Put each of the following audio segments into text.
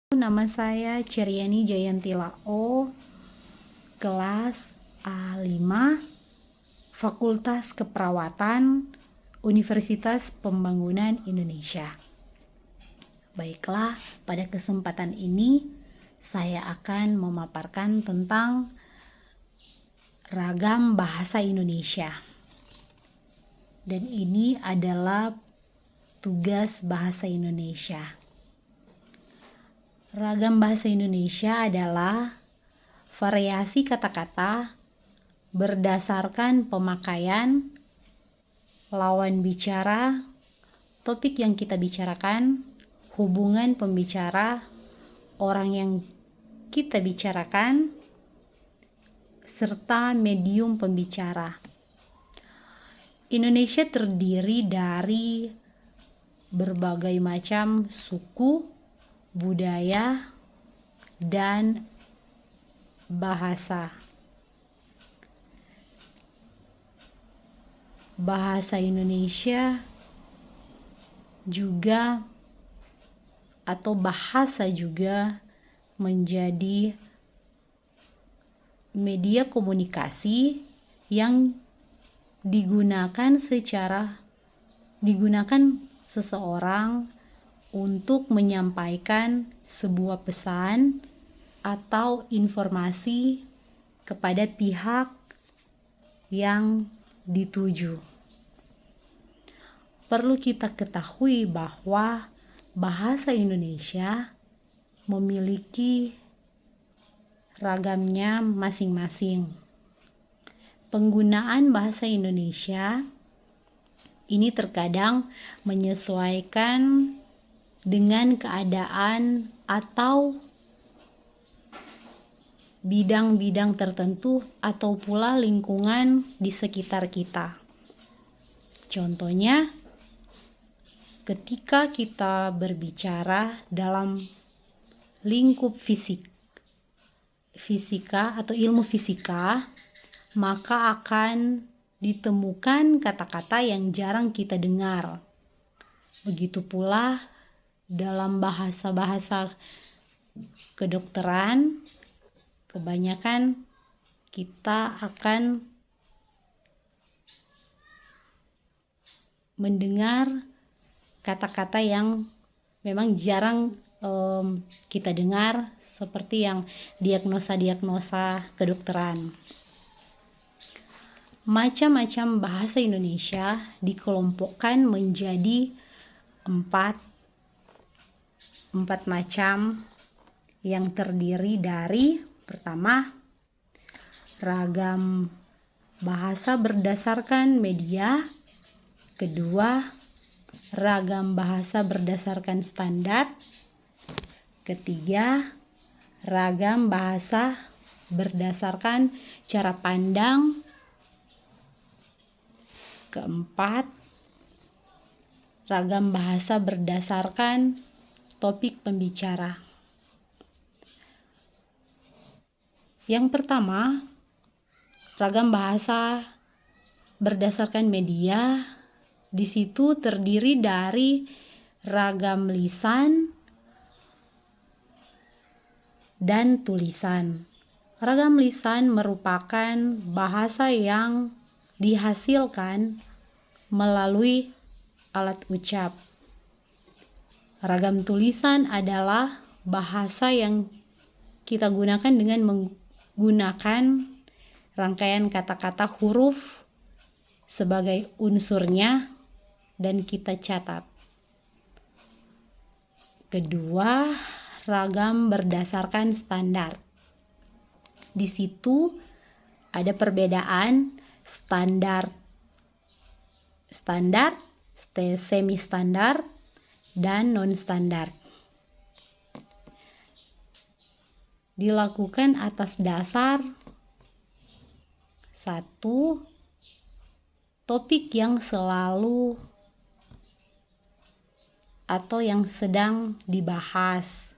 Nama saya Ciryani Jayantila, kelas A5, Fakultas Keperawatan, Universitas Pembangunan Indonesia. Baiklah, pada kesempatan ini saya akan memaparkan tentang ragam bahasa Indonesia. Dan ini adalah tugas bahasa Indonesia. Ragam bahasa Indonesia adalah variasi kata-kata berdasarkan pemakaian, lawan bicara, topik yang kita bicarakan, hubungan pembicara, orang yang kita bicarakan, serta medium pembicara. Indonesia terdiri dari berbagai macam suku, budaya, dan bahasa. Bahasa Indonesia juga atau bahasa juga menjadi media komunikasi yang digunakan seseorang untuk menyampaikan sebuah pesan atau informasi kepada pihak yang dituju. Perlu kita ketahui bahwa bahasa Indonesia memiliki ragamnya masing-masing. Penggunaan bahasa Indonesia ini terkadang menyesuaikan dengan keadaan atau bidang-bidang tertentu atau pula lingkungan di sekitar kita. Contohnya, ketika kita berbicara dalam lingkup fisika atau ilmu fisika, maka akan ditemukan kata-kata yang jarang kita dengar. Begitu pula dalam bahasa-bahasa kedokteran, kebanyakan kita akan mendengar kata-kata yang memang jarang kita dengar, seperti yang diagnosa kedokteran. Macam-macam bahasa Indonesia dikelompokkan menjadi empat macam yang terdiri dari: pertama, ragam bahasa berdasarkan media. Kedua, ragam bahasa berdasarkan standar. Ketiga, ragam bahasa berdasarkan cara pandang. Keempat, ragam bahasa berdasarkan topik pembicara. Yang pertama, ragam bahasa berdasarkan media. Di situ terdiri dari ragam lisan dan tulisan. Ragam lisan merupakan bahasa yang dihasilkan melalui alat ucap. Ragam tulisan adalah bahasa yang kita gunakan dengan menggunakan rangkaian kata-kata huruf sebagai unsurnya dan kita catat. Kedua, ragam berdasarkan standar. Di situ ada perbedaan standar, semi standar, dan non standar. Dilakukan atas dasar satu, topik yang selalu atau yang sedang dibahas.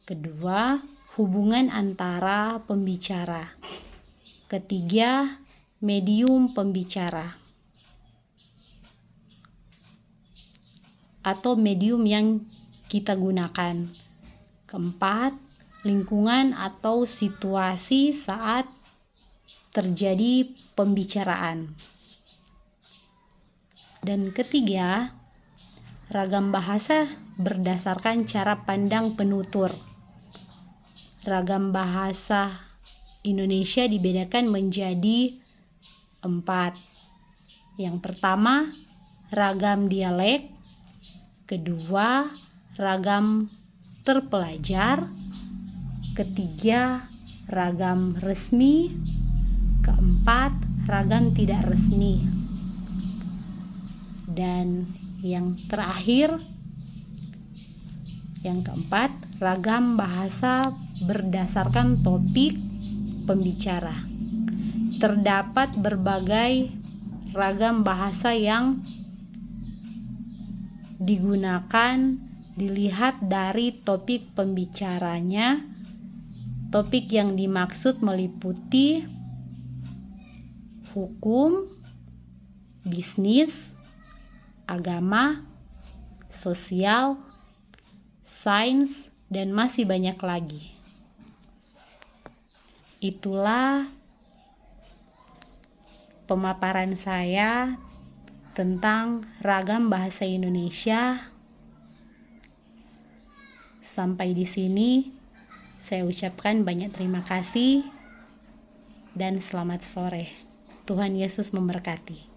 Kedua, hubungan antara pembicara. Ketiga, medium pembicara atau medium yang kita gunakan. Keempat, lingkungan atau situasi saat terjadi pembicaraan. Dan ketiga, ragam bahasa berdasarkan cara pandang penutur. Ragam bahasa Indonesia dibedakan menjadi 4. Yang pertama, ragam dialek. Kedua, ragam terpelajar. Ketiga, ragam resmi. Keempat, ragam tidak resmi. Dan yang terakhir, yang keempat, ragam bahasa berdasarkan topik pembicara. Terdapat berbagai ragam bahasa yang digunakan dilihat dari topik pembicaranya. Topik yang dimaksud meliputi hukum, bisnis, agama, sosial, sains, dan masih banyak lagi. Itulah pemaparan saya tentang ragam bahasa Indonesia. Sampai di sini saya ucapkan banyak terima kasih dan selamat sore. Tuhan Yesus memberkati.